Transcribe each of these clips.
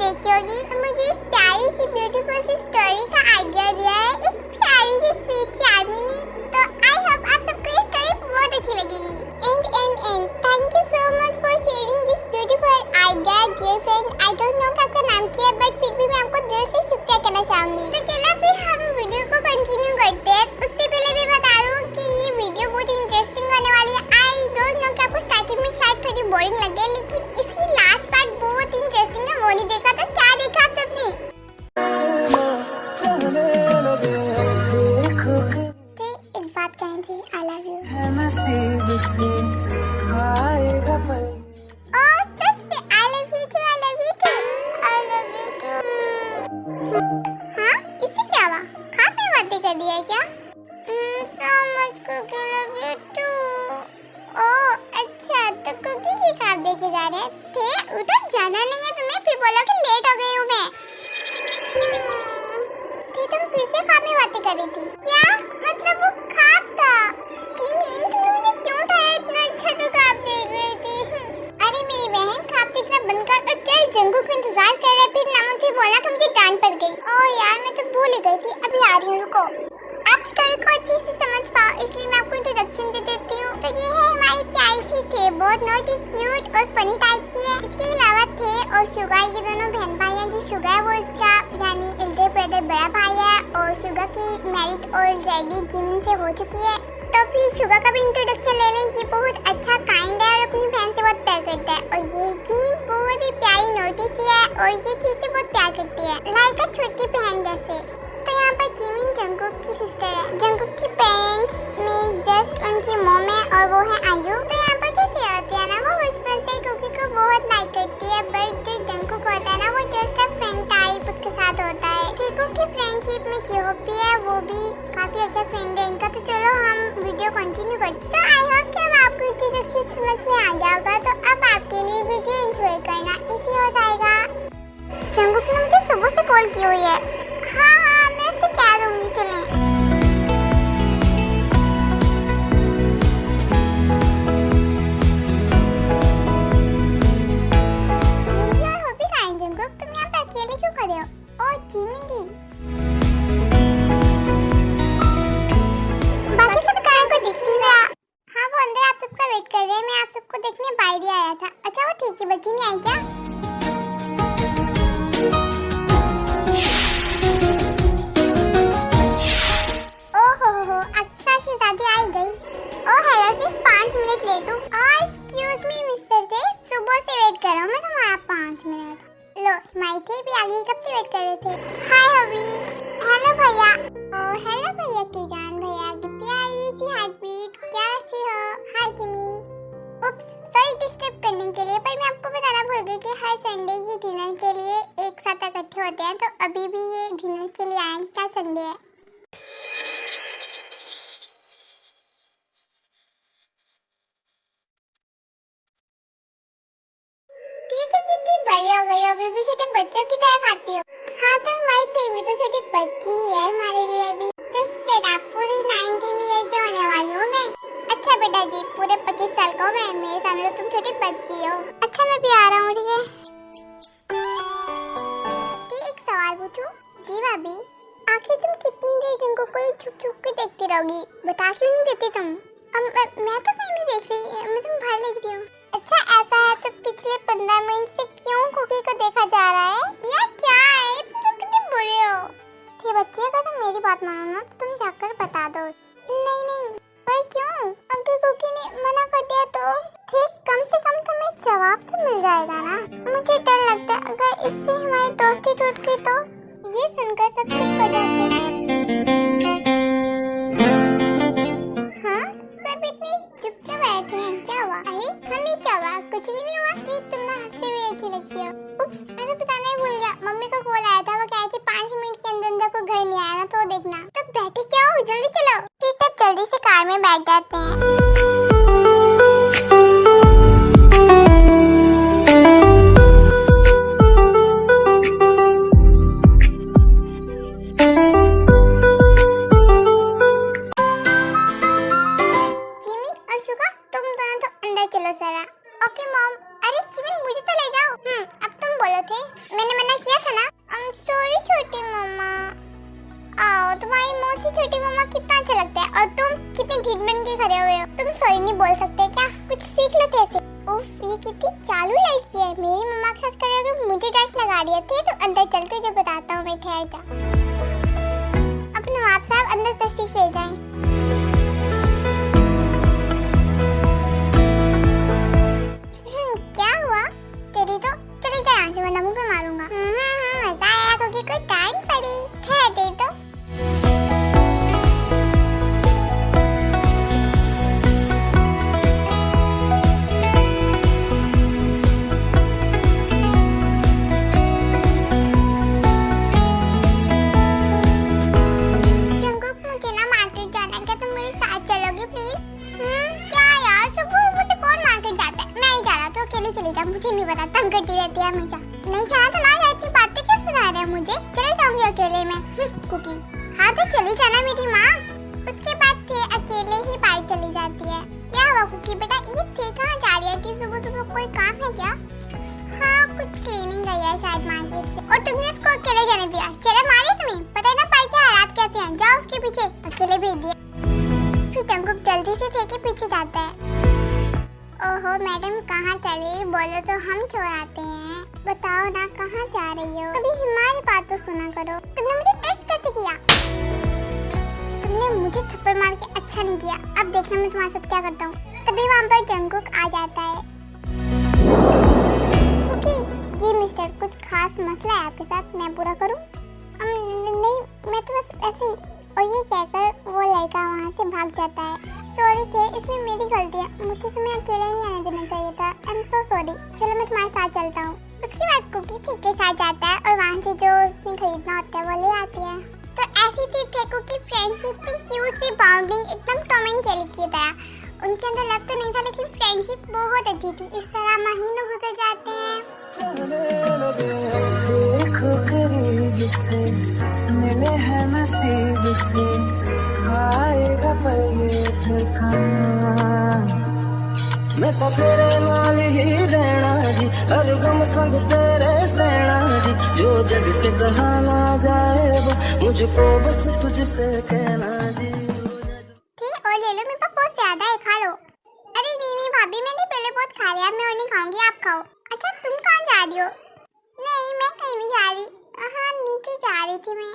देखी होगी, मुझे इस प्यारी सी ब्यूटीफुल सी स्टोरी का आइडिया दिया है एक प्यारी सी स्वीट सी आदमी ने। तो आई होप आप सबको ये स्टोरी बहुत अच्छी लगेगी। And thank you so much for sharing this beautiful idea dear friend. I don't know कि आपका नाम क्या है, बट फिर भी मैं आपको दिल से शुक्रिया कहना चाहूंगी। तो चलो फिर हम वीडियो को कंटिन्यू करते हैं। उससे पहले मैं बता दूं कि ये वीडियो बहुत इंटरेस्टिंग होने वाली है। आई डोंट नो कि आपको स्टार्टिंग में शायद थोड़ी बोरिंग लगे, लेकिन इसकी लास्ट पार्ट बहुत इंटरेस्टिंग है। वो नहीं देखा तो क्या देखा आप सबने? एक बात कहें थी, आई लव यू। हाँ, इससे क्या हुआ? खाप में बातें कर दिया है क्या? So much cookie love you too. ओह अच्छा, तो कुकी की खाप देखे जा रहे थे। उधर जाना नहीं है तुम्हें, फिर बोलो कि लेट हो गई हूँ मैं। तुम फिर से खाप में बातें कर रही थी क्या? मतलब वो खाप था। जिमिन, तुमने मुझे क्यों उठाया? इतना अच्छा तो खाप देख रही थी। अरे मेरी बहन, खाप देखना बंद कर और चल, जंगू को इंतजार कर रहे। फिर ना मुझे बोला कि मुझे डांट पड़ गई। ओह यार, मैं तो भूल ही गई थी। अभी आ रही हूँ, रुको। आप स्टोरी को अच्छे से समझ पाओ इसलिए मैं आपको इंट्रोडक्शन दे देती हूँ। तो ये है हमारी प्यारी सी थे, बहुत नोटी क्यूट और फनी टाइप की है। इसके अलावा थे और शुगा, ये दोनों बहन भाई हैं। जो शुगा है वो इसका यानी एल्डर ब्रदर बड़ा भाई है, और शुगा की मैरिड और रेडी जिमिन से हो चुकी है। तो फिर शुगा का भी इंट्रोडक्शन ले लें। ये बहुत अच्छा काइंड है और अपनी बहन से बहुत प्यार करता है। और ये जिमिन बहुत ही प्यारी नोटी सी है और ये थी से बहुत प्यार करती है, लाइक अ छोटी बहन जैसे। तो यहाँ पर जिमिन जंगकुक की सिस्टर है। जंगकुक की पेरेंट्स में जस्ट उनकी मॉम है और वो है आयु। तो यहाँ पर जो होती है ना, वो बचपन से कुकी को बहुत लाइक करती है, बट जो जंगकुक होता है ना, वो जस्ट अ फ्रेंड टाइप उसके साथ होता है। जंगकुक की फ्रेंडशिप में जिहोपी है, वो भी काफी अच्छा फ्रेंड है इनका। तो चलो हम वीडियो कंटिन्यू करते हैं। सो आई होप कि अब आपको इंट्रोडक्शन समझ में आ गया होगा। तो अब आपके लिए वीडियो एंजॉय करना इजी हो जाएगा। जंगकुक ने मुझे सुबह से कॉल की हुई है। हाँ, मैं उससे क्या दूंगी, चलें। तो अभी भी ये डिनर के लिए आए। क्या संडे है? बड़ी हो गई, अभी भी छोटे बच्चों की तरह खाती हो। हाँ, तो हमारी टीवी तो छोटी बच्ची है हमारे लिए अभी। तो शट, पूरी 19 ईयर की होने वाली हूँ मैं। अच्छा बेटा जी, पूरे 25 साल का हूँ मैं। मेरे सामने तो तुम छोटी बच्ची हो। अच्छा, मैं भी आ रहा हूँ, ठीक है? एक सवाल पूछूं? जी भाभी, आखिर तुम कितनी देर जिनको कोई छुप छुप के देखती रहोगी? बता क्यों नहीं देती तुम? मैं तो कहीं नहीं देख रही, मैं तुम बाहर देख रही हूँ। अच्छा ऐसा है तो पिछले 15 मिनट से क्यों कुकी को देखा जा रहा है? या क्या है, तुम तो कितने बुरे हो। ठीक बच्चे, अगर तुम मेरी बात मानो ना तो तुम जाकर बता दो। नहीं, पर क्यों? अगर कुकी ने मना कर दिया तो? ठीक, कम से कम तुम्हें जवाब तो मिल जाएगा ना। मुझे डर लगता है अगर इससे हमारी दोस्ती टूट गई तो। ये सुनकर सब चुप कर जाते हैं। हाँ, सब इतने चुप क्यों बैठे हैं? क्या हुआ? अरे हमें क्या हुआ? कुछ भी नहीं हुआ। तुम ना हंसते हुए अच्छी लगती हो। उप्स, मैं तो बताना ही भूल गया। मम्मी का कॉल आया था, वो कह रही थी 5 मिनट के अंदर कोई घर नहीं आया ना, तो देखना। तो बैठे क्या हो, जल्दी चलो। फिर सब जल्दी से कार में बैठ जाते हैं। Okay mom. अरे जिमिन, मुझे तो ले जाओ। अब तुम बोलो थे, मैंने मना है, मुझे नहीं पता, तंग करती रहती है हमेशा। नहीं जाना तो ना जाए, इतनी बातें क्यों सुना रहे हैं मुझे, चले जाऊंगी अकेले में। कुकी, हाँ तो चली जाना मेरी माँ। उसके बाद थे अकेले ही बाइक चली जाती है। क्या हुआ कुकी बेटा, ईद थी, कहाँ जा रही थी सुबह सुबह, कोई काम है क्या? हाँ कुछ क्लीनिंग गई है शायद मार्केट से, और तुमने उसको अकेले जाने दिया, शर्म आ रही तुम्हें? पता है ना पाई के हालात कैसे हैं, जाओ उसके पीछे, अकेले भेज दिया। फिर जंकुक जल्दी से थे के पीछे जाता है। ओहो मैडम कहाँ चली, बोलो तो हम छोड़ाते हैं, बताओ ना कहाँ जा रही हो, कभी हमारी बात तो सुना करो। तुमने मुझे टेस्ट कैसे किया? तुमने मुझे थप्पड़ मार के अच्छा नहीं किया, अब देखना मैं तुम्हारे साथ क्या करता हूँ। तभी वहाँ पर जंकुक आ जाता है। कुकी, जी मिस्टर, कुछ खास मसला है आपके साथ, मैं पूरा करूँ? नहीं, मैं तो बस ऐसे ही। और ये कहकर वो लड़का वहाँ से भाग जाता है। सॉरी थे, इसमें मेरी गलती है, मुझे तुम्हें अकेले नहीं आने देना चाहिए था, आई एम सो सॉरी। चलो मैं तुम्हारे साथ चलता हूँ। उसके बाद कुकी ठीक के साथ जाता है और वहाँ से जो उसने खरीदना होता है वो ले आती है। तो ऐसी थी टेको की फ्रेंडशिप में क्यूट सी बाउंडिंग, एकदम टॉम एंड जेरी की तरह। उनके अंदर लव तो नहीं था लेकिन फ्रेंडशिप बहुत अच्छी थी। इस तरह महीनों गुजर जाते हैं। देखो करीब से, मिले हैं नसीब से, आएगा पल ये ठिकाना। मैं तो तेरे नाल ही रहना जी, हर गम संग तेरे सहना जी, जो जग से कहा ना जाए वो मुझको बस तुझसे कहना जी। ठीक, और ले लो, मेरे पास बहुत ज्यादा है, खा लो। अरे नहीं भाभी, मैंने पहले बहुत खा लिया, मैं और नहीं खाऊंगी, आप खाओ। अच्छा तुम कहाँ जा रही हो? नहीं मैं कहीं नहीं जा रही, हाँ नीचे जा रही थी मैं।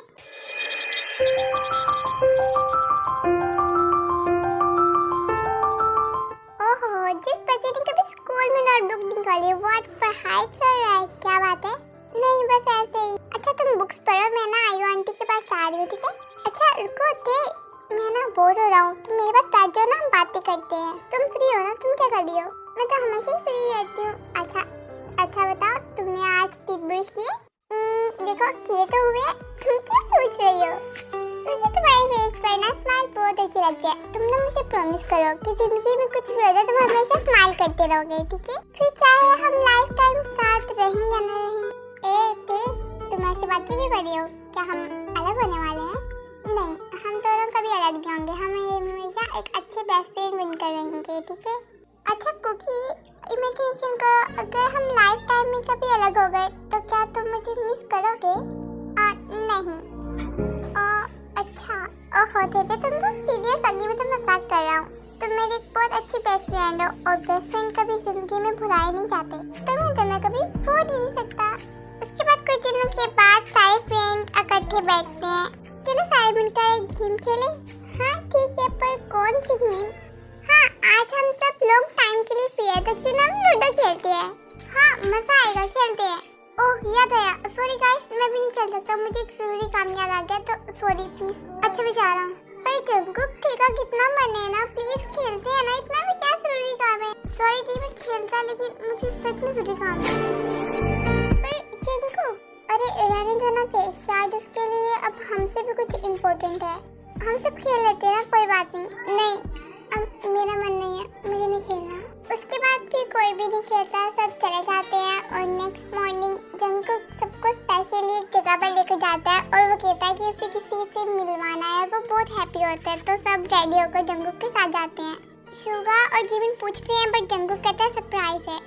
ओहो, जिस बच्चे ने कभी स्कूल में नोटबुक निकाली वो आज पढ़ाई कर रहा है, क्या बात है? नहीं बस ऐसे ही। अच्छा तुम बुक्स पढ़ो, मैं ना आयु आंटी के पास जा रही हूँ, ठीक है? अच्छा रुको थे, मैं ना बोर हो रहा हूँ, तुम मेरे पास बैठ जाओ ना, हम बातें करते हैं। तुम फ्री हो ना, तुम क्या कर रही हो? मैं तो हमेशा ही फ्री रहती हूँ। अच्छा बताओ, तुमने आज टीथ ब्रश किए? देखो किए तो हुए, तुम क्यों पूछ रही हो? मुझे तुम्हारे फेस पर ना स्माइल बहुत अच्छी लगती है। तुम ना मुझे प्रॉमिस करो कि जिंदगी में कुछ भी हो जाए तुम हमेशा स्माइल करते रहोगे, ठीक है? फिर चाहे हम लाइफ टाइम साथ रहें या न रहें। थे तुम ऐसी बातें क्यों कर रही हो? क्या हम अलग होने वाले हैं? नहीं, हम दोनों कभी अलग नहीं होंगे, हम हमेशा एक अच्छे बेस्ट फ्रेंड बनकर रहेंगे, ठीक है? अच्छा कुकी, इमेजिनेशन करो, अगर हम लाइफ टाइम में कभी अलग हो गए तो क्या तुम मुझे मिस करोगे? नहीं। अच्छा, ओहो थे तुम तो सीरियस होगी, मैं तो मजाक कर रहा हूँ। तुम मेरी एक बहुत अच्छी बेस्ट फ्रेंड हो और बेस्ट फ्रेंड कभी जिंदगी में भुलाए नहीं जाते, तो मैं कभी भूल ही नहीं सकता। उसके बाद कुछ दिनों के बाद सारे फ्रेंड इकट्ठे बैठते हैं। चलो सारे मिलकर एक गेम खेले। हाँ ठीक है, पर कौन सी गेम? हाँ आज हम सब लोग टाइम के लिए फ्री है तो क्यों ना हम लूडो खेलते हैं? हाँ मजा आएगा, खेलते हैं। ओह याद आया, सॉरी गाइस मैं भी नहीं खेल सकता, मुझे एक जरूरी काम याद आ गया, तो सॉरी प्लीज। अच्छा मैं जा रहा हूँ। पर जंकुक का कितना मन है ना, प्लीज खेलते हैं ना, इतना भी क्या जरूरी काम है? सॉरी दी मैं खेलता, लेकिन मुझे सच में जरूरी काम है। पर जंकुक, अरे रहने दो ना, शायद उसके लिए अब हमसे भी कुछ इम्पोर्टेंट है। हम सब खेल लेते हैं ना, कोई बात नहीं। नहीं अब मेरा मन नहीं है, मुझे नहीं खेलना। उसके बाद फिर कोई भी नहीं खेलता, सब चले जाते हैं। और नेक्स्ट मॉर्निंग जंकुक सबको स्पेशली एक जगह पर लेकर जाता है और वो कहता है कि उसे किसी से मिलवाना है। वो बहुत हैप्पी होता है, तो सब रेडी होकर जंकुक के साथ जाते हैं। शुगा और जिमिन पूछते हैं बट जंकुक कहता है सरप्राइज है।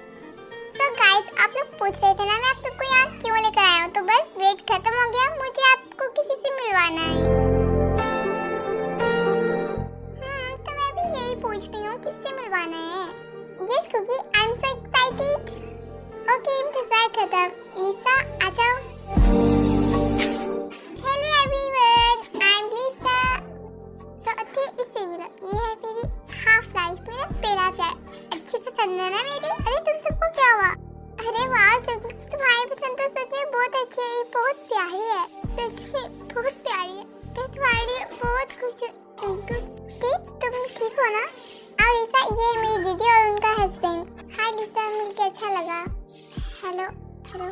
सो गाइस आप लोग पूछ रहे थे ना मैं आप सबको यहाँ क्यों लेकर आया हूँ, तो बस वेट खत्म हो गया, मुझे आपको किसी से मिलवाना है। तो मैं भी यही पूछ रही हूँ किससे मिलवाना है। Yes Cookie, I am so excited. Okay इंतजार खत्म। लिसा आ जाओ। Hello everyone, I am Lisa. So थे इससे मिलो, ये है मेरी हाफ लाइफ, मेरा प्यारा प्यार। अच्छी पसंद है ना मेरी? अरे तुम सबको क्या हुआ? अरे वाह तुम्हारी पसंद तो सच में बहुत अच्छी है, बहुत प्यारी है, सच में बहुत प्यारी है। मैं तुम्हारे लिए बहुत खुश हूँ। तुम ठीक हो ना? और लिसा ये मेरी दीदी और उनका हस्बैंड। हाय लिसा, मिलके अच्छा लगा। Hello hello.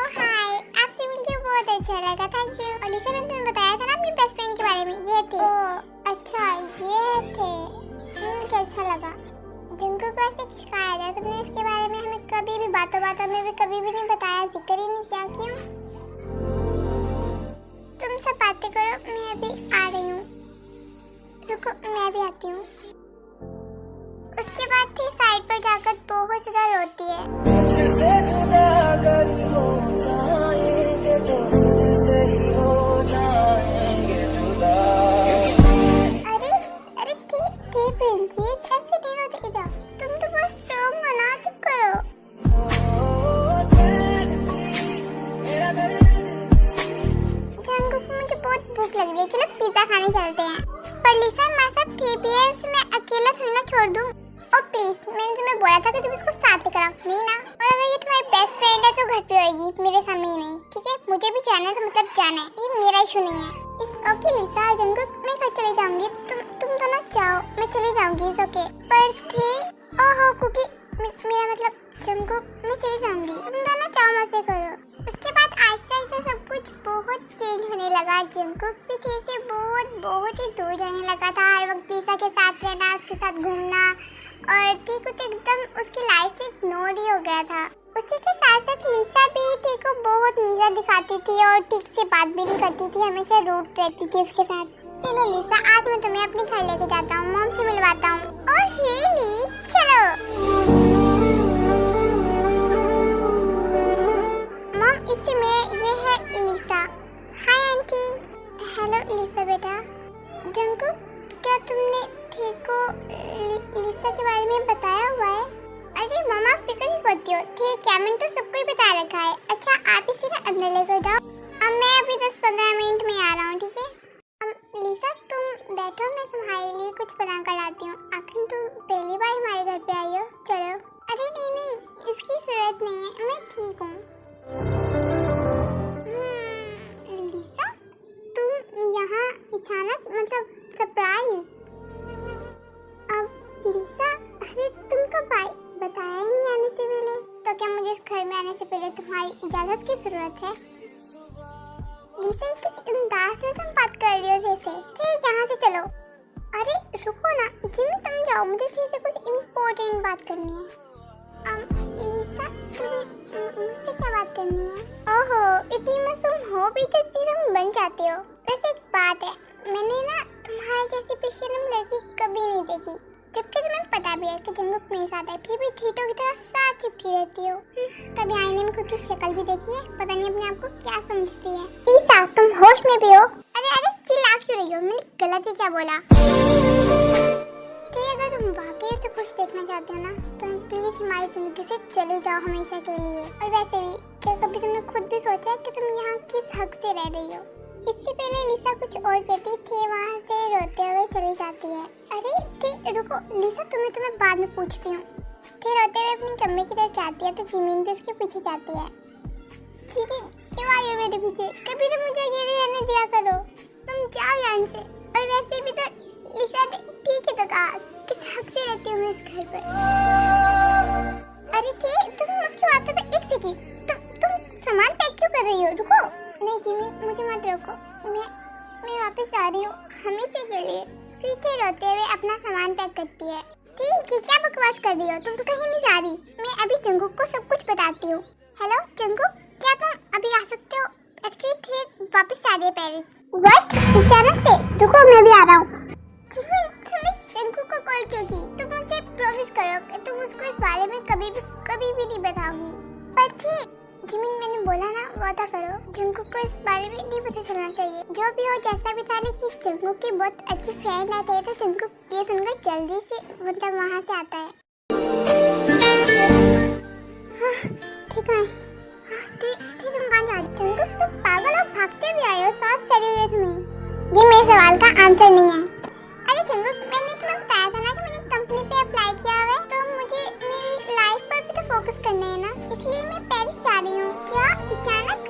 ओह हाय, आपसे मिलके बहुत अच्छा लगा, थैंक यू। और लिसा मैंने तुम्हें बताया था ना अपनी बेस्ट फ्रेंड के बारे में, ये थे। ओह अच्छा ये थे, मिलके अच्छा लगा। जिनको कैसे सिखाया था तुमने इसके बारे में हमें बातों बातों में भी कभी भी नहीं बताया, जिक्र ही नहीं किया, क्यों? तुम सब बातें करो, मैं अभी आ रही हूँ। रुको, मैं भी आती हूँ। उसके बाद फिर साइड पर जाकर बहुत ज्यादा रोती है। मुझसे जुदा अगर हो जाएंगे तो खुद से ही हो जाएंगे जुदा। अरे अरे ठीक प्रिंसेस, ऐसे नहीं रोते जाओ, तुम तो बहुत स्ट्रॉन्ग हो ना, चुप करो। जंगकुक, मुझे बहुत भूख लग रही है, चलो पिज्जा खाने चलते हैं। पर लिसा मेरे साथ थी भी है, मैं अकेला थोड़ी ना छोड़ दूं। ओ प्लीज, मैंने तुम्हें बोला था कि तुम इसको साथ लेकर आओ, नहीं ना? और अगर ये तुम्हारी बेस्ट फ्रेंड है तो घर पे होएगी, मेरे सामने ही नहीं, ठीक है? मुझे भी जाना है तो मतलब जाना है, ये मेरा इशू नहीं है। इस ओके लिसा, जंगकुक मैं घर चले जाऊंगी, तुम दोनों जाओ, मैं चली जाऊंगी, इस ओके। पर थे ओहो कुकी, मेरा मतलब जंगकुक, मैं चली जाऊंगी, तुम दोनों जाओ, मजे करो। उसके बाद आहिस्ता आहिस्ता सब कुछ बहुत चेंज होने लगा। जंगकुक भी थे से बहुत ही दूर जाने लगा था, हर वक्त लिसा के साथ रहना, उसके साथ घूमना, और ठीक कुछ एकदम उसकी लाइफ से इग्नोर ही हो गया था। उसी के साथ साथ लिसा भी ठीक को बहुत नीचा दिखाती थी और ठीक से बात भी नहीं करती थी, हमेशा रूड रहती थी उसके साथ। चलो लिसा, आज मैं तुम्हें अपने घर लेके जाता हूँ, मॉम से मिलवाता हूँ। और रियली, चलो मॉम, इससे ये है लिसा। Hi aunty. हेलो लिसा बेटा। जंगकुक, क्या तुमने थे को लिसा के बारे में बताया हुआ है? अरे मम्मा, आप फिक्र क्यों करती हो? ठीक है, मैंने तो सबको ही बता रखा है। अच्छा, आप इसे ना अंदर लेकर जाओ, अब मैं अभी 10-15 मिनट में आ रहा हूँ, ठीक है? लिसा तुम बैठो, मैं तुम्हारे लिए कुछ बना कर लाती हूँ, आखिर तुम पहली बार हमारे घर पे आई हो। चलो। अरे नहीं, इसकी जरूरत नहीं है, मैं ठीक हूँ। लिसा, तुम यहाँ अचानक, मतलब सरप्राइज। अब लिसा, अरे तुम कब आई? बताया ही नहीं आने से पहले। तो क्या मुझे इस घर में आने से पहले तुम्हारी इजाजत की जरूरत है? लिसा, किस अंदाज में तुम बात कर रही हो जैसे? ठीक, यहाँ से चलो। अरे रुको ना जिमी, तुम जाओ, मुझे से कुछ इम्पोर्टेंट बात करनी है। लिसा, तुम्हें मुझसे क्या बात करनी है? ओहो, इतनी मासूम हो भी तो इतनी तुम बन जाते हो। वैसे एक बात है, मैंने ना तुम्हारे जैसी बेशर्म लड़की कभी नहीं देखी, जबकि तुम्हें पता भी है कि जंगकुक मेरे साथ है, फिर भी ठीटो की तरह साथ चिपकी रहती हो। कभी आईने में खुद की शक्ल भी देखी है? पता नहीं अपने आप को क्या समझती है। लिसा, तुम होश में भी हो? अरे चिल्ला क्यों रही हो? मैंने गलत ही क्या बोला? ठीक, अगर तुम वाकई से कुछ देखना चाहते हो ना, तो प्लीज हमारी जिंदगी से चले जाओ हमेशा के लिए। और वैसे भी, क्या कभी तुमने खुद भी सोचा है कि तुम यहाँ किस हक से रह रही हो? इससे पहले लिसा कुछ और कहती थी, वहाँ से रोते हुए चली जाती है। अरे ठीक, रुको लिसा, तुम्हें बाद में पूछती हूँ। फिर रोते हुए अपनी कमरे की तरफ जाती है तो जिमिन भी उसके पीछे जाती है। जिमिन, क्यों आई हो मेरे पीछे? कभी तो मुझे अकेले रहने दिया करो, तुम जाओ यहाँ से। और वैसे भी तो लिसा ने ठीक है तो कहा, किस हक से रहती हूँ मैं इस घर पर? अरे ठीक, तुम उसकी बातों पे एक सेकंड, तुम सामान पैक क्यों कर रही हो? रुको। नहीं जिमिन, मुझे मत रोको, मैं वापस आ रही हूँ हमेशा के लिए। पीछे रोते हुए अपना सामान पैक करती है। ठीक है, क्या बकवास कर रही हो? तुम तो कहीं नहीं जा रही, मैं अभी जंगकुक को सब कुछ बताती हूँ। हेलो जंगकुक, क्या तुम अभी आ सकते हो? एक्चुअली थे वापस आ रही है पेरिस। व्हाट? अचानक से? रुको, मैं भी आ रहा हूँ। जिमिन, तुमने जंगकुक को कॉल क्यों की? तुम मुझसे प्रॉमिस करो कि तुम उसको इस बारे में कभी भी नहीं बताओगी। पर ठीक जिमिन, मैंने बोला ना, वादा करो, जंगकुक को इस बारे में नहीं पता चलना चाहिए। जो भी हो, जैसा भी था, लेकिन जंगकुक की बहुत अच्छी फ्रेंड आते हैं तो जंगकुक ये सुनकर जल्दी से मतलब वहाँ से आता है। ठीक है, तुम कहाँ जा रही? जंगकुक, तुम पागल हो, भागते भी आए हो, सांस चढ़ी हुई है तुम्हें। ये मेरे सवाल का आंसर नहीं है। अरे जंगकुक, मैंने तुम्हें बताया था ना कि मैंने कंपनी पे अप्लाई किया हुआ है, तो मुझे मेरी लाइफ पर भी तो फोकस करना है ना, इसलिए मैं पेरिस जा रही हूँ। क्या अचानक?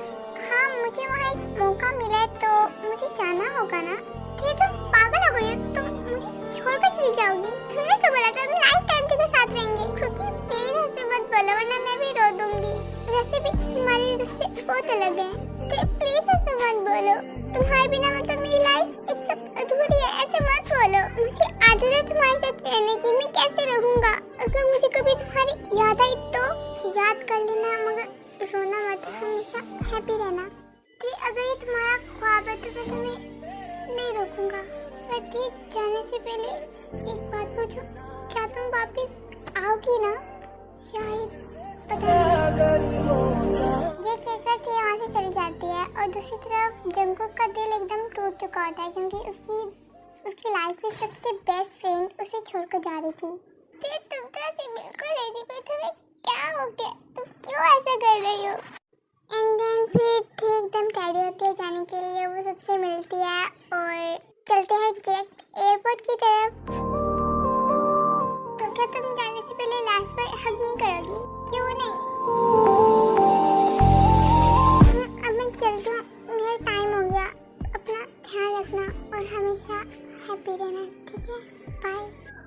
हाँ, मुझे वहाँ एक मौका मिला है तो मुझे जाना होगा ना। ठीक, तुम पागल हो गई हो, तुम मुझे छोड़कर चली जाओगी? तुमने तो बोला था हम लाइफ टाइम के साथ रहेंगे। क्योंकि प्लीज ऐसे मत बोलो, वरना मैं भी रो दूंगी। वैसे भी हमारे रिश्ते बहुत अलग हैं, तो प्लीज ऐसे मत बोलो। तुम्हारे बिना मतलब मेरी लाइफ एकदम अधूरी है, ऐसे मत बोलो। मुझे आदत है तुम्हारे साथ रहने की, मैं कैसे रहूंगा? अगर मुझे कभी तुम्हारी याद आई तो याद कर जाने से पहले एक बात पूछूं, क्या तुम वापस आओगी ना? शायद, पता नहीं। ये कहकर थे वहाँ से चली जाती है और दूसरी तरफ जंगकुक का दिल एकदम टूट चुका होता है क्योंकि उसकी लाइफ की सबसे बेस्ट फ्रेंड उसे छोड़कर जा रही थी। तुम तो ऐसे बिल्कुल रेडी पे, तुम्हें क्या हो गया? तुम क्यों ऐसा कर रही हो? एंड देन फिर ठीक एकदम रेडी होती है जाने के लिए, वो सबसे मिलती है और चलते हैं डायरेक्ट एयरपोर्ट की तरफ। तो क्या तुम जाने से पहले लास्ट बार हग नहीं करोगी? क्यों नहीं? अब मैं चलती हूँ, मेरा टाइम हो गया। अपना ध्यान रखना और हमेशा हैप्पी रहना, ठीक है? बाय।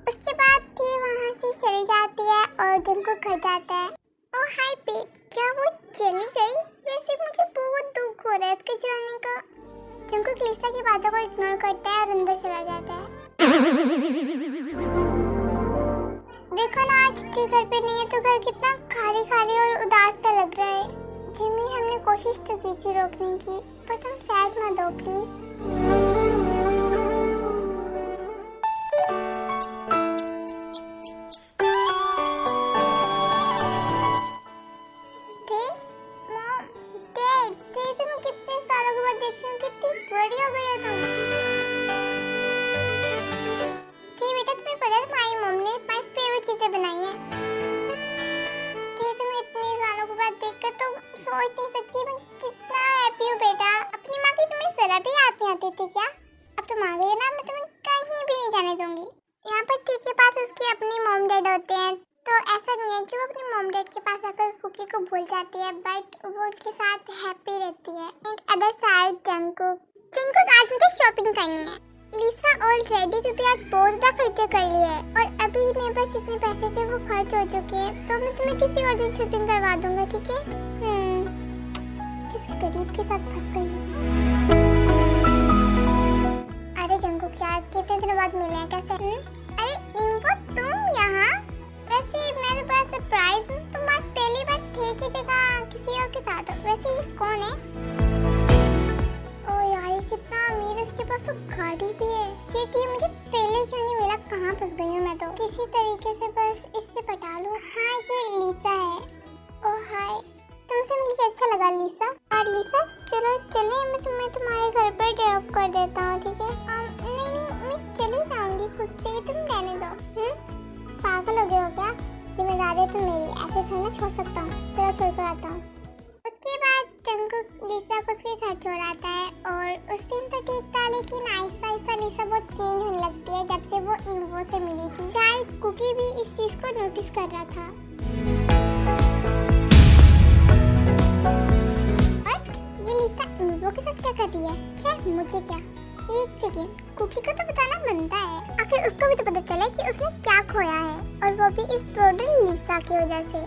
उसके बाद थी वहाँ से चली जाती है और जंगकुक घर जाता है। ओह हाय पेट, क्या वो चली गई? वैसे मुझे बहुत दुख हो रहा है उसके जाने का। जंगकुक लिसा की बातों को इग्नोर करता है और अंदर चला जाता है। देखो ना, आज थे घर पे नहीं है तो घर कितना खाली खाली और उदास सा लग रहा है। जिमी, हमने कोशिश तो की थी रोकने की, पर तुम सैड मत हो प्लीज। यहाँ पर टी के पास उसकी अपनी मॉम डैड होते हैं, तो ऐसा नहीं है कि वो अपनी मॉम डैड के पास आकर कुकी को भूल जाती है, बट वो उनके साथ हैप्पी रहती है। एंड अदर साइड जंगकुक आज मुझे शॉपिंग करनी है। लिसा ऑलरेडी रुपया बहुत ज़्यादा खर्चा कर लिया है और अभी मेरे पास जितने पैसे थे वो खर्च हो चुके हैं, तो मैं तुम्हें किसी और दिन शॉपिंग करवा दूंगा, ठीक है? किस गरीब के साथ फंस गई हूँ। अरे जंगकुक यार, कितने दिनों बाद मिले हैं, कैसे? अरे इम्पो, तुम यहाँ? वैसे मैं तो बड़ा सरप्राइज हूँ, तुम आज पहली बार थे की जगह किसी और के साथ हो। वैसे ये कौन है? ओ यार, ये कितना अमीर है, इसके पास तो गाड़ी भी है। शिट, ये मुझे पहले क्यों नहीं मिला? कहाँ फंस गई हूँ मैं तो? किसी तरीके से बस इससे पटा लूँ। हाँ, ये लिसा है। ओ हाय, तुमसे मिलकर अच्छा लगा लिसा। और लिसा, चलो चले, मैं तुम्हें तुम्हारे घर पर ड्रॉप कर देता हूँ, ठीक है? नहीं, मैं चली जाऊंगी खुद से, तुम रहने दो। पागल हो गए हो क्या? जिम्मेदारी तो मेरी, ऐसे थोड़ी ना छोड़ सकता हूँ। चलो छोड़ कर आता हूँ। उसके बाद जंगकुक लिसा को उसके घर छोड़ आता है और उस दिन तो ठीक था, लेकिन आहिस्ता आहिस्ता लिसा बहुत चेंज होने लगती है जब से वो इम्बो से मिली थी। शायद कुकी भी इस चीज को नोटिस कर रहा था। बट ये लिसा इम्बो के साथ क्या कर रही है? खैर, मुझे क्या, एक सेकेंड, कुकी को तो बताना बनता है। आखिर उसको भी तो पता चले कि उसने क्या खोया है, और वो भी इस ब्रोडर लिसा की वजह से।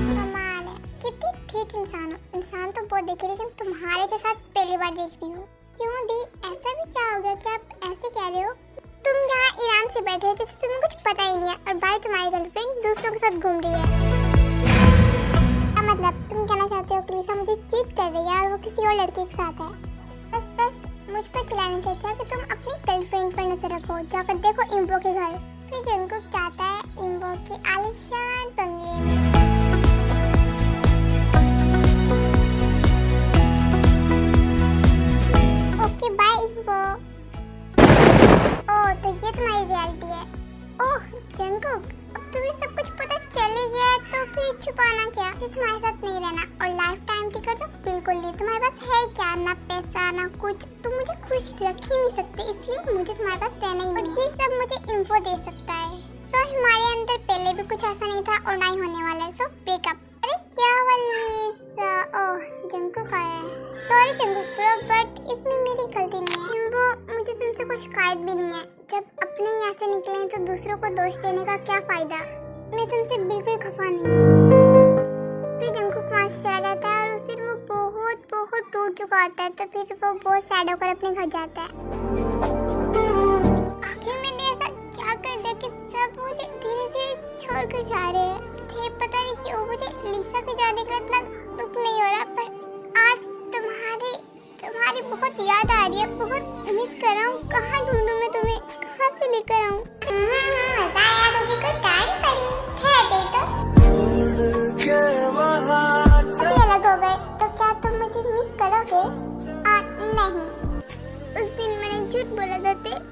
कमाल है, कितनी ठीक इंसान हो। इंसान तो बहुत देखे, लेकिन तुम्हारे जैसा पहली बार देख रही हूँ। क्यों दी, ऐसा भी क्या हो गया कि आप ऐसे कह रहे हो? तुम यहाँ ईरान से बैठे हो तो तुम्हें कुछ पता ही नहीं है, और भाई तुम्हारी गर्लफ्रेंड दूसरों के साथ घूम रही है। मतलब तुम कहना चाहते हो कि लिसा मुझे चीट कर रही है और वो किसी और लड़के के साथ है? बस मुझ पर चिल्लाने से अच्छा कि तुम अपनी गर्लफ्रेंड पर नजर रखो। जाकर देखो इम्बो के घर। फिर जंगकुक जाता है इम्बो के आलीशान बंगले में। Okay bye इम्बो। ओह, तो ये तुम्हारी रियलिटी है। ओह जंगकुक, अब तुम्हें सब कुछ पता चल ही गया है, तो फिर छुपाना क्या? फिर तुम्हारे साथ नहीं रहना और लाइफ टाइम टिकट तो बिल्कुल नहीं। तुम्हारे पास है क्या? ना पैसा ना कुछ, तुम मुझे खुश रख ही नहीं सकते, इसलिए मुझे तुम्हारे पास रहना ही नहीं। और ये सब मुझे इन्फो दे सकता है। सो हमारे अंदर पहले भी कुछ ऐसा नहीं था और ना ही होने वाला है। So breakup. अरे क्या लिसा? ओह जंगकुक आया है। सॉरी जंगकुक ब्रो, बट इसमें मेरी गलती नहीं है। इम्बो, मुझे तुमसे कोई शिकायत भी नहीं है। जब अपने यहाँ से निकले हैं तो दूसरों को दोष देने का क्या फायदा? मैं तुमसे बिल्कुल खफा नहीं हूँ। फिर जंगकुक वहाँ से चला जाता है और फिर वो बहुत टूट चुका होता है, तो फिर वो बहुत सैड होकर अपने घर जाता है। आखिर मैंने ऐसा क्या कर दिया कि सब मुझे धीरे धीरे छोड़ कर जा रहे हैं? पता नहीं क्यों मुझे लिसा के जाने का इतना दुख नहीं हो रहा, पर आज तुम्हारी बहुत याद आ रही है, बहुत मिस कर रहा हूँ। कहाँ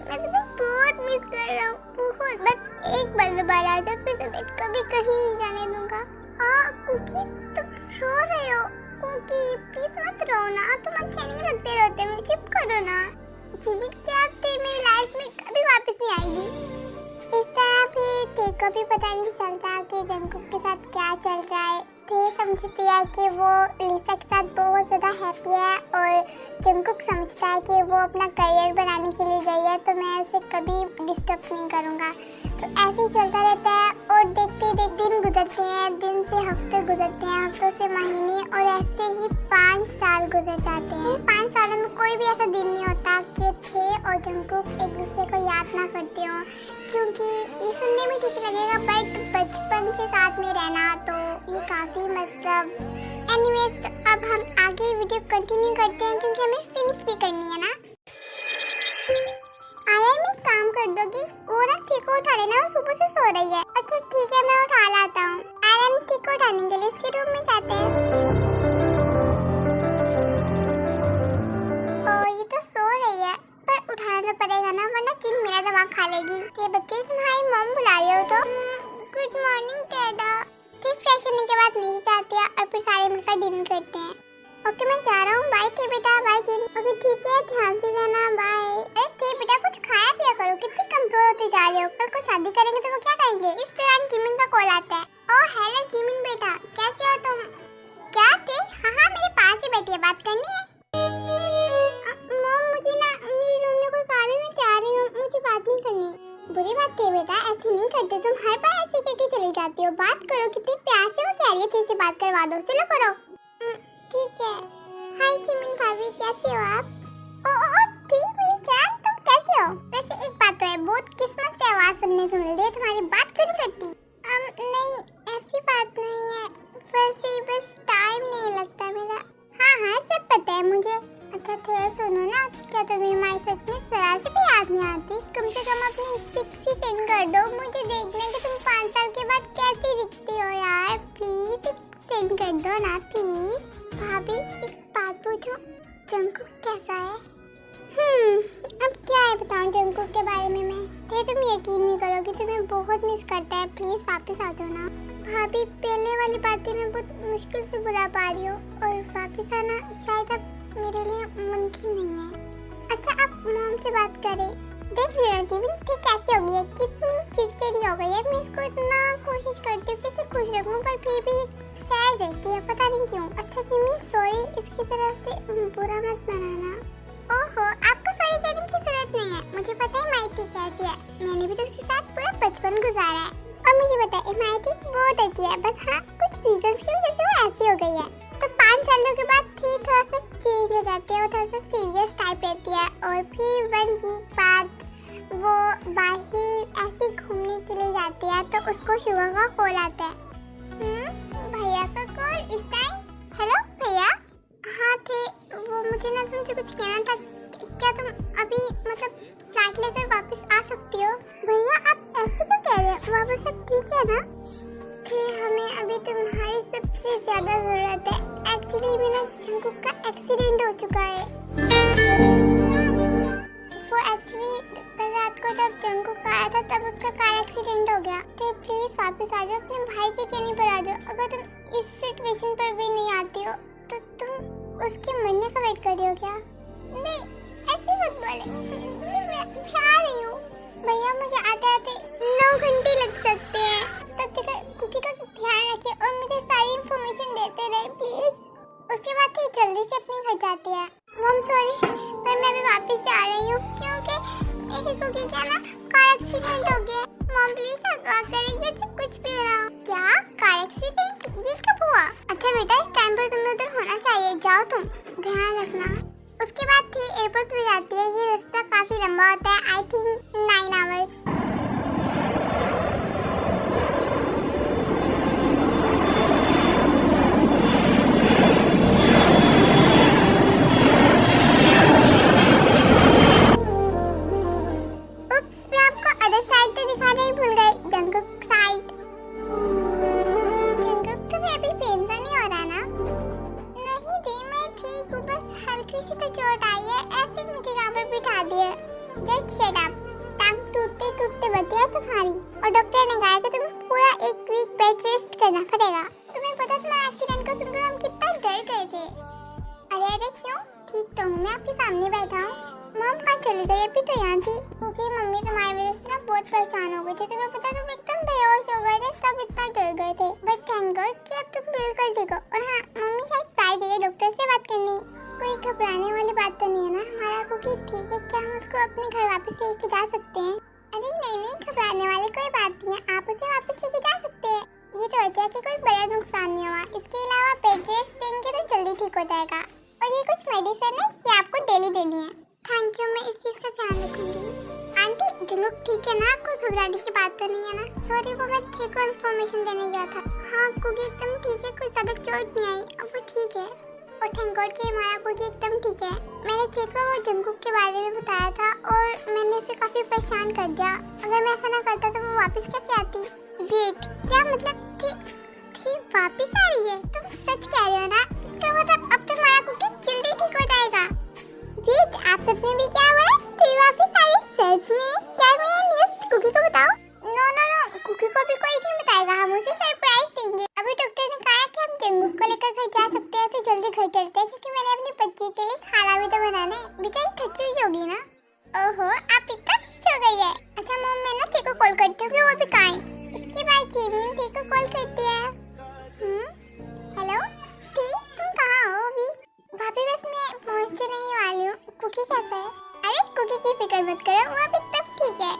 मैं तुम्हें बहुत मिस कर रहा हूँ, बहुत। बस एक बार दोबारा आ जाओ, फिर तुम्हें कभी कहीं नहीं जाने दूंगा। कुकी तुम रो रहे हो? कुकी प्लीज मत रो ना, तुम अच्छे नहीं लगते रोते हुए, चुप करो ना। जिमी क्या आपसे मेरी लाइफ में कभी वापस नहीं आएगी। इस तरह फिर थे को भी पता नहीं चलता कि जंगकुक के साथ क्या चल रहा है। थे समझती है कि वो लिसा के साथ बहुत ज़्यादा हैप्पी है और जंगकुक समझता है कि वो अपना करियर बनाने के लिए गई है, तो मैं उसे कभी डिस्टर्ब नहीं करूँगा। तो ऐसे ही चलता रहता है और देखते देखते दिन गुजरते हैं, दिन से हफ्ते गुजरते हैं, हफ्तों से महीने, और ऐसे ही 5 साल गुजर जाते हैं। इन 5 सालों में कोई भी ऐसा दिन नहीं होता कि थे और जंगकुक एक दूसरे को याद ना करते हो, क्योंकि ये सुनने में ठीक लगेगा बट बचपन से साथ में रहना तो ये काफ़ी मतलब। एनीवेज अब हम आगे वीडियो कंटिन्यू करते हैं क्योंकि हमें फिनिश भी करनी है ना। अरे मैं काम कर दोगी? वो ना ठीक को उठा लेना, वो सुबह से सो रही है। अच्छा ठीक है, मैं उठा लाता हूँ। अरे हम ठीक को उठाने के लिए इसके रूम में जाते हैं। ये तो सो रही है पर उठाना तो पड़ेगा ना, वरना चिन मेरा दिमाग खा लेगी। ये बच्चे तुम्हारी मॉम बुला रही हो तो गुड मॉर्निंग डैडा। फिर फ्रेश होने के बाद नीचे जाते हैं और फिर सारे मिलकर डिनर करते हैं। ओके मैं जा रहा हूँ, बाय थे बेटा, बाय जिन। ओके ठीक है, ध्यान से जाना, बाय। अरे थे बेटा कुछ खाया पिया करो, कितनी कमजोर होती जा रही हो। कल को शादी करेंगे तो वो क्या करेंगे? इस तरह जिमिन का कॉल आता है। ओह हेलो जिमिन बेटा, कैसे हो तुम? क्या थे? हाँ मेरे पास ही बैठी है, बात करनी है। मॉम मुझे ना मेरे रूम में कोई काम है, मैं जा रही हूँ, मुझे बात नहीं करनी। बुरी बात है बेटा, ऐसे नहीं करते, तुम हर बार ऐसे कहके चली जाती हो। बात करो, कितने प्यार से वो कह रही है, तेरे से बात करवा दो, चलो करो। ठीक है। हाय जिमिन भाभी, कैसे हो आप? ओ ठीक मेरी जान, तुम कैसे हो? वैसे एक बात तो है, बहुत किस्मत से आवाज सुनने को मिल रही है, तुम्हारी बात क्यों नहीं करती? नहीं ऐसी बात नहीं है, बस टाइम नहीं लगता मेरा। हाँ सब पता है मुझे। अच्छा थोड़ा सुनो ना, क्या तुम्हें हमारी सच में जरा से भी याद नहीं आती? कम से कम अपनी पिक्स ही सेंड कर दो, मुझे देखना है कि तुम 5 साल के बाद कैसी दिखती हो यार। प्लीज सेंड कर दो ना प्लीज। भाभी एक बात पूछो, जंगकुक कैसा है? अब क्या है बताऊं जंगकुक के बारे में मैं? ये तुम यकीन नहीं करोगी, तुम्हें बहुत मिस करता है, प्लीज वापस आ जाओ ना। भाभी पहले वाली बातें मैं बहुत मुश्किल से भुला पा रही हूँ और वापस आना शायद अब मेरे लिए मुमकिन नहीं है। अच्छा आप मॉम से बात करें। देख रही हो जिमिन ठीक कैसे हो गई है, कितनी चिड़चिड़ी हो गई है। मैं इसको इतना कोशिश करती हूँ कि इसे खुश रखूं पर फिर भी सैड रहती है, पता नहीं क्यों। अच्छा जिमिन सॉरी, इसकी तरफ से बुरा मत मनाना। ओहो आपको सॉरी कहने की जरूरत नहीं है, मुझे पता है माइटी कैसी है, मैंने भी तो उसके साथ पूरा बचपन गुजारा है और मुझे पता है माइटी बहुत अच्छी है। बस हाँ कुछ रीजंस की वजह से वो ऐसी हो गई है, तो 5 सालों के बाद फिर थोड़ा सा चेंज हो जाती है, वो थोड़ा सा सीरियस टाइप रहती है और फिर 1 वीक बाद वो बाहर ऐसे घूमने के लिए जाती है तो उसको शुगर का कॉल आता है। भैया का कॉल इस टाइम? हेलो भैया। हाँ थे, वो मुझे ना तुमसे कुछ कहना था, क्या तुम अभी मतलब फ्लैट लेकर वापस आ सकती हो? भैया आप ऐसे क्यों कह रहे हैं, वहाँ पर सब ठीक है ना? हमें अभी तुम्हारी सबसे ज्यादा जरूरत है। एक्चुअली मेरा जंगकुक का एक्सीडेंट हो चुका है। वो एक्चुअली कल रात को जब जंगकुक आया था तब उसका कार एक्सीडेंट हो गया। तो प्लीज वापस आ जाओ, अपने भाई के कहने पर आ जाओ। अगर तुम इस सिचुएशन पर भी नहीं आती हो तो तुम उसके मरने का वेट कर रही हो क्या? नहीं ऐसे मत बोले, मैं आ रही हूँ। भैया मुझे आते आते 9 घंटे लग सकते हैं, तब तक कुकी का ध्यान रखिए और मुझे सारी इंफॉर्मेशन देते रहे प्लीज। उसके बाद फिर जल्दी से अपने घर जाते हैं। मॉम सॉरी पर मैं अभी वापस आ रही हूँ क्योंकि मेरी कुकी का ना कार एक्सीडेंट हो गया। मॉम प्लीज आप दुआ करेंगे जब कुछ भी हो रहा हो। क्या कार एक्सीडेंट? ये कब हुआ? अच्छा बेटा इस टाइम पर तुम्हें उधर होना चाहिए, जाओ तुम, ध्यान रखना। उसके बाद थी एयरपोर्ट पे जाती है, ये रास्ता काफी लंबा होता है, I think 9 hours. Just shut up. टूटते बच्चे है तुम्हारी, और डॉक्टर ने कहा कि तुम्हें पूरा एक वीक बेड रेस्ट करना पड़ेगा। तुम्हें पता तुम्हारे एक्सीडेंट को सुनकर हम कितना डर गए थे। अरे क्यों? ठीक तो हूँ, मैं आपके सामने बैठा हूँ। मॉम कहाँ चली गई? अभी तो यहाँ थी। क्योंकि मम्मी तुम्हारी वजह से ना बहुत परेशान हो गए थे। तुम्हें पता तुम एकदम बेहोश हो गए थे, सब इतना डर गए थे। बट थैंक गॉड कि अब तुम बिल्कुल ठीक हो। और हाँ, मम्मी शायद पाई गई है डॉक्टर से बात करनी। कोई घबराने वाली बात तो नहीं है ना? हमारा कुकी ठीक है, क्या हम उसको अपने घर वापस लेके जा सकते हैं? अरे नहीं, घबराने वाली कोई बात नहीं है, आप उसे वापस लेके जा सकते हैं। ये तो होता है कि कोई बड़ा नुकसान नहीं हुआ। इसके अलावा बेड रेस्ट देंगे तो जल्दी ठीक हो जाएगा। और ये कुछ मेडिसिन है, ये आपको डेली देनी है। थैंक यू, मैं इस चीज का ध्यान रखूंगी। आंटी जिंगुक ठीक है ना? कोई घबराने की बात तो नहीं है ना? सॉरी, वो मैं थे को इन्फॉर्मेशन देने गया था। हाँ कुकी एकदम ठीक है, कुछ ज्यादा चोट नहीं आई, अब वो ठीक है। और थैंक गॉड कि हमारा कुकी एकदम ठीक है। मैंने थे को वो जिंगुक के बारे में बताया था और मैंने उसे काफी परेशान कर दिया। अगर मैं ऐसा ना करता तो वो वापस कैसे आती? वेट, क्या मतलब? थी वापस आ रही है? तुम सच कह रहे हो ना? इसका मतलब अब तुम्हारा कुकी जल्दी ठीक हो जाएगा। वेट, आप सबने भी क्या हुआ? थी वापस आ रही? सच में? क्या मैं न्यूज़ कुकी को बताऊं? नो, कुकी को भी कोई नहीं बताएगा, हम उसे सरप्राइज देंगे। अभी डॉक्टर ने कहा कि हम जिंगुक को लेकर घर जा सकते हैं, तो जल्दी घर चलते हैं क्योंकि मैंने अपनी बच्ची के लिए खाना भी तो बनाना है। बेचारी थकी हुई होगी ना? ओहो, आप इतना खुश हो गई है। अच्छा मॉम, मैं ना थी को कॉल करती हूँ कि वो भी कहाँ है। इसके बाद जीमिन थी को कॉल करती है। हेलो थी, तुम कहाँ हो अभी? भाभी बस मैं पहुँचने नहीं वाली हूँ। कुकी कैसा है? अरे कुकी की फिक्र मत करो, वो अब एकदम ठीक है।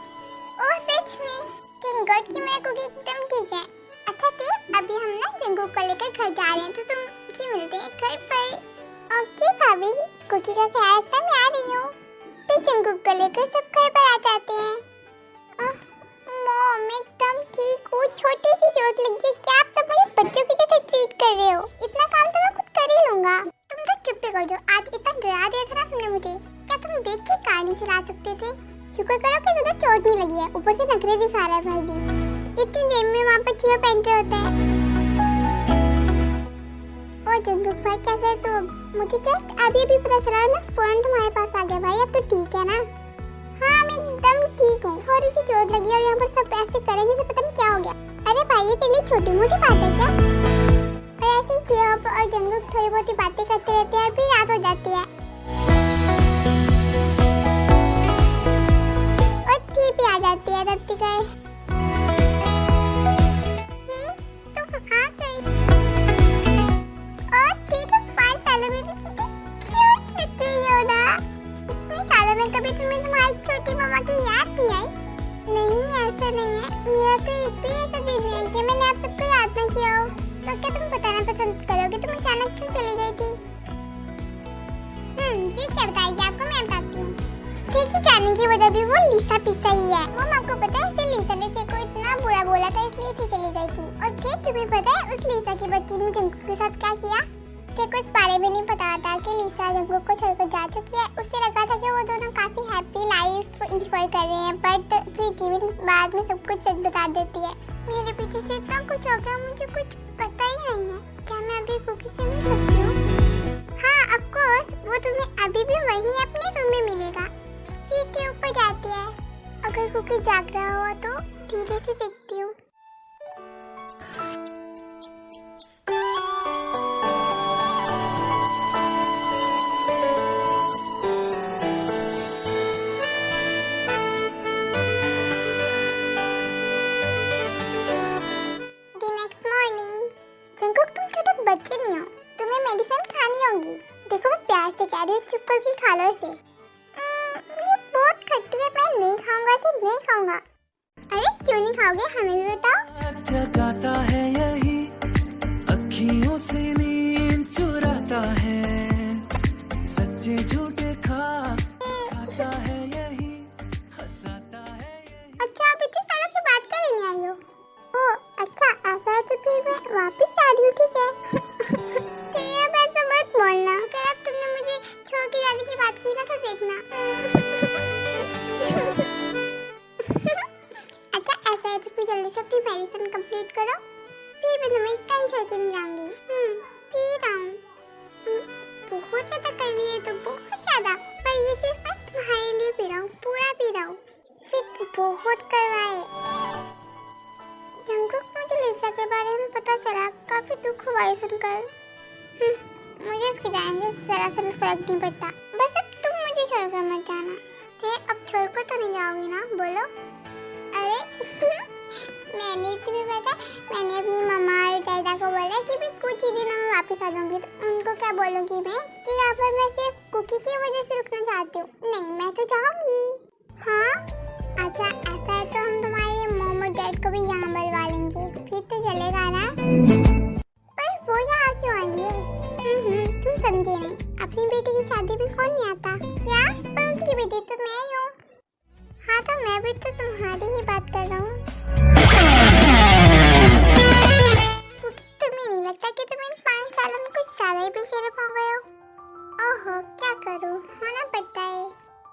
ओह सच में? थैंक गॉड कि मेरा कुकी एकदम ठीक है। अच्छा थी, अभी हम ना जिंगुक को लेकर घर जा रहे हैं, तो तुमसे मिलते हैं घर पर। ओके भाभी, कुकी का ख्याल रखना, मैं आ रही हूँ। फिर जिंगुक को लेकर सब घर पर आ जाते हैं। मॉम एकदम ठीक हूँ, छोटी सी चोट लगी है, क्या आप सब मेरे बच्चों की तरह ट्रीट कर रहे हो? इतना काम तो मैं खुद कर ही लूंगा। तुम तो चुप ही कर दो, आज इतना डरा दिया था ना तुमने मुझे। क्या तुम देख के कार नहीं चला सकते थे? शुक्र करो कि ज्यादा चोट नहीं लगी है, ऊपर से नखरे दिखा रहा है भाई जी। इतनी देर में वहाँ पर थियो पेंटर होता है। ओ जिंगुक भाई कैसे है तू? मुझे जस्ट अभी पता चला और मैं फौरन तुम्हारे पास आ गया। भाई अब तो ठीक है ना? हाँ मैं एकदम ठीक हूँ, थोड़ी सी चोट लगी और यहाँ पर सब ऐसे करेंगे तो पता नहीं क्या हो गया। अरे भाई ये तेरे लिए छोटी मोटी बात है क्या? और ऐसे ही थियो और जिंगुक थोड़ी बहुत ही बातें करते रहते हैं, फिर रात हो जाती है और थी भी आ जाती है तब तक। तुम कहाँ गई? और थी तो 5 सालों में भी कितनी क्यूट लग रही हो ना? इतने सालों में कभी तुम्हें तुम्हारी छोटी मामा की याद नहीं आई? नहीं ऐसा नहीं है, मेरा तो एक भी ऐसा दिन नहीं है कि मैंने आप सबको याद ना किया हो। तो क्या तुम बताना पसंद करोगे तुम अचानक क्यों चली गई थी? जी क्या बताएगी आपको, मैं बताती हूँ। ठीक है, जाने की वजह भी वो लीसा पिसा ही है। मम आपको पता है उसे लीसा ने को इतना बुरा बोला था इसलिए थी चली गई थी। और ठीक तुम्हें पता है उस लीसा की बच्ची ने जिंगुक के साथ क्या किया? देखो इस बारे में नहीं पता था कि लीसा जिंगुक को छोड़कर जा चुकी है। उससे लगा था कि वो दोनों काफी हैप्पी लाइफ एंजॉय कर रहे हैं, बट फिर जीवन बाद में सब कुछ सच बता देती है। मेरे पीछे से इतना कुछ हो गया, मुझे कुछ पता ही नहीं है। क्या मैं अभी कुकी से मिल सकती हूँ? हाँ ऑफ कोर्स, वो तुम्हें अभी भी वहीं अपने रूम में मिलेगा। ठीक है, ऊपर जाती है। अगर कुकी जाग रहा हुआ तो धीरे से देखती हूँ। बच्चे नहीं हो, तुम्हें मेडिसिन खानी होगी। देखो मैं प्यार से कह रही हूँ, चुप करके खा लो इसे। ये बहुत खट्टी है, मैं नहीं खाऊंगा इसे, नहीं खाऊंगा। अरे क्यों नहीं खाओगे, हमें भी बताओ। जगाता है यही, अखियों से नींद चुराता है, सच्चे झूठे खाता है यही, हंसाता है यही। अच्छा आप इतने सालों के बाद क्या लेने आई हो? ओ अच्छा ऐसा है, तो फिर मैं वापस जा रही हूँ, ठीक है? अब ऐसा मत बोलना, अगर अब तुमने मुझे छोड़ के जाने की बात की ना तो देखना। अच्छा ऐसा है तो फिर जल्दी से अपनी मेडिसिन कंप्लीट करो। बहुत करवाए। जंगकुक मुझे लिसा के बारे में पता चला, काफी दुख हुआ ये सुनकर। मुझे उसके जाने से जरा सा भी फर्क नहीं पड़ता। बस अब तुम मुझे छोड़कर मत जाना। ठीक, अब छोड़कर तो नहीं जाओगी ना, बोलो। अरे मैंने तुम्हें पता, मैंने अपनी मम्मा और डैडा को बोला कि मैं कुछ ही दिनों में वापस आ जाऊंगी। तो उनको क्या बोलूंगी मैं कि यहाँ पर मैं सिर्फ कुकी की वजह से रुकना चाहती हूँ? नहीं, मैं तो जाऊंगी। हाँ अच्छा, ऐसा है तो हम तुम्हारे मॉम और डैड को भी यहाँ बुलवा लेंगे, फिर तो चलेगा ना। पर वो यहाँ क्यों आएंगे? तुम समझे नहीं, अपनी बेटी की शादी में कौन नहीं आता? क्या? पर उनकी बेटी तो मैं ही हूँ। हाँ तो मैं भी तो तुम्हारी ही बात कर रहा हूँ। तुम्हें नहीं लगता कि तुम इन 5 सालों में कुछ ज्यादा ही बेशरम हो गए हो? ओहो, क्या करूँ, होना पड़ता है।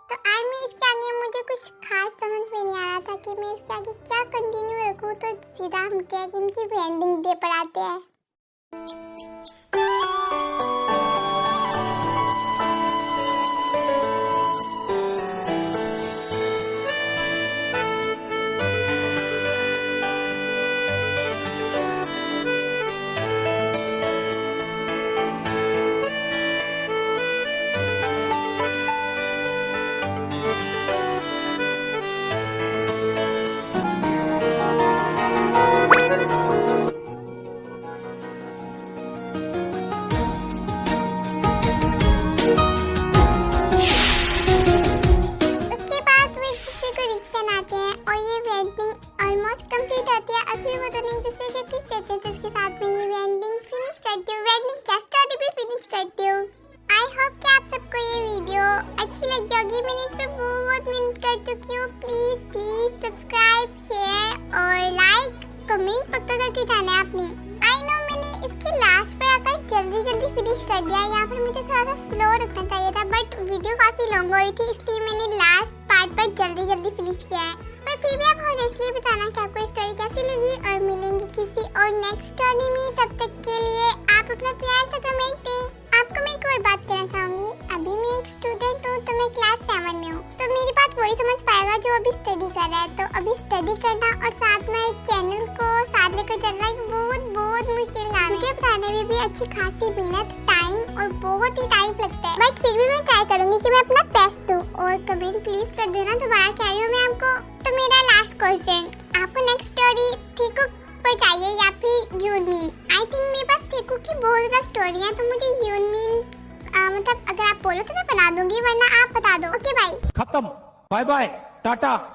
तो आज मैं इसके आगे मुझे कुछ खास समझ में नहीं आ रहा था कि मैं इसके आगे क्या कंटिन्यू रखूँ, तो सीधा हम क्या कि इनकी वेंडिंग डे पर आते हैं। कमेंट पक्का करके जाना है आपने। आई नो मैंने इसके लास्ट पर आकर जल्दी फिनिश कर दिया। यहाँ पर मुझे थोड़ा सा स्लो रखना चाहिए था, बट वीडियो काफी लॉन्ग हो रही थी, इसलिए मैंने लास्ट पार्ट पर जल्दी फिनिश किया है। पर फिर भी आप ऑनेस्टली बताना कि आपको स्टोरी कैसी लगी, और मिलेंगे किसी और नेक्स्ट स्टोरी में। तब तक के लिए आप अपना प्यार से कमेंट दें। आपको मैं एक और बात कहना चाहूंगी, अभी मैं एक स्टूडेंट हूँ, तो मैं क्लास 7 में हूँ, तो मेरी बात वही समझ पाएगा जो अभी स्टडी कर रहा है। तो अभी स्टडी करना और साथ में चैनल को साथ लेकर चलना एक बहुत मुश्किल काम है। मुझे पढ़ाने में भी अच्छी खासी मेहनत, टाइम और बहुत ही टाइम लगता है, बट फिर भी मैं ट्राई करूंगी कि मैं अपना बेस्ट दूं। और कमेंट प्लीज कर देना दोबारा कह रही हूँ मैं आपको। तो मेरा लास्ट क्वेश्चन, आपको नेक्स्ट स्टोरी ठीकू पर चाहिए या फिर यूनमिन? आई थिंक मेरे पास ठीकू की बहुत ज्यादा स्टोरी है, तो मुझे यूनमिन मतलब अगर आप बोलो तो मैं बना दूंगी, वरना आप बता दो। Okay bye. खत्म, बाय बाय, टाटा।